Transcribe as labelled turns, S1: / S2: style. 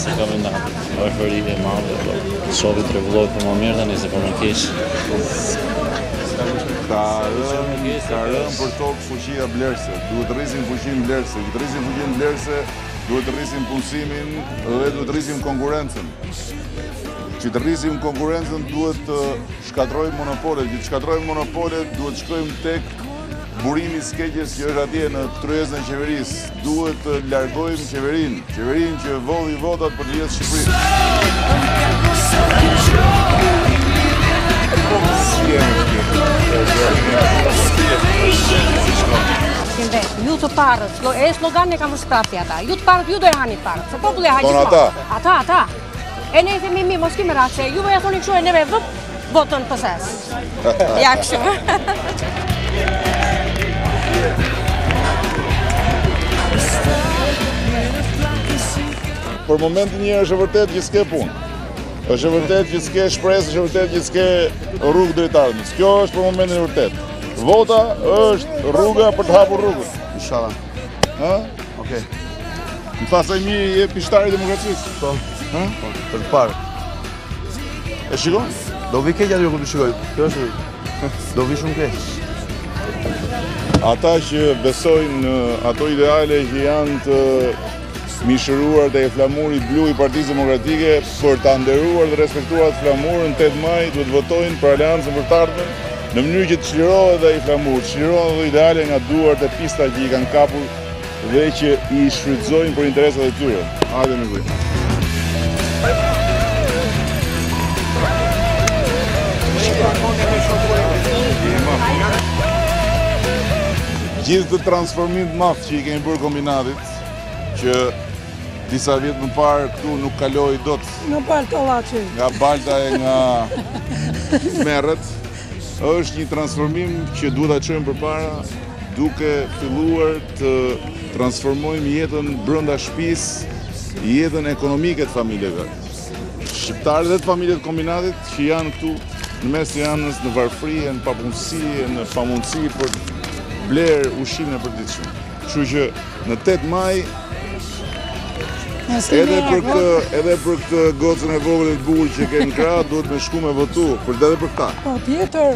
S1: se ka vënda eufori e madhe, shovi të rregulloj për më mirë tani se për më keq.
S2: Ka rënë për tokë fuqia Blerse, duhet të rrisim fuqinë Blerse, duhet të rrisim fuqinë Blerse, duhet të rrisim punësimin dhe duhet të rrisim konkurrencën. Që të rrisim konkurrencën duhet të shkatrojmë monopolet, që të shkatrojmë monopolet duhet të shkojmë tek burimi i skeqjes që është atje në tryezën e qeverisë. Duhet të largojmë qeverinë që volli votat për të gjithë Shqipërinë.
S3: Ju të parët, slogan e kam shprapti ata, ju të parët, ju do e hani parët, se populli e haqë
S2: ata.
S3: Ata. E ne i themi mi, mos kime ratë, se ju e thoni këshu e neve votën pëses. Ja këshu.
S2: Për momentin një është e vërtet që s'ke punë. Është e vërtet që s'ke shpresë, është e vërtet që s'ke rrugë drejtarëmës. Kjo është për momentin e vërtet. Vota është rruga për të hapur rrugën.
S4: Inshallah.
S2: Ha?
S4: Okej.
S2: Më thasaj mi je pishtari i demokracisë.
S4: Po.
S2: Ha?
S4: Për të parë.
S2: E shikon?
S4: Do vi keq aty kur të shikoj. Kjo është. Do vi shumë keq.
S2: Ata që besojnë në ato ideale që janë të mishëruar dhe e flamurit blu i Partisë Demokratike për të nderuar dhe respektuar të flamurën 8 maj duhet votojnë për Aleancën për të ardhmen në mënyrë që të çlirohet dhe i flamurë, çlirohen dhe ideale nga duart e pista që i kanë kapur dhe që i shfrytëzojnë për interesat e tyre. Hajde me kujt. Gjithë të transformim të madh që i kemi bërë kombinatit, që disa vjetë më parë këtu nuk kaloi dot nga Balta e nga Merret, është një transformim që duhet ta çojmë përpara duke filluar të transformojmë jetën brenda shtëpisë, jetën ekonomike të familjeve. Shqiptarët dhe të familjet të kombinatit që janë këtu në mes të janës, në varfëri, në papunësi, në pamundësi për bler ushqimin e përditshëm. Kështu që në 8 maj edhe për këtë gocën e vogël e bukur që ke në krah duhet me shku me votu, për edhe për këta.
S3: Po tjetër.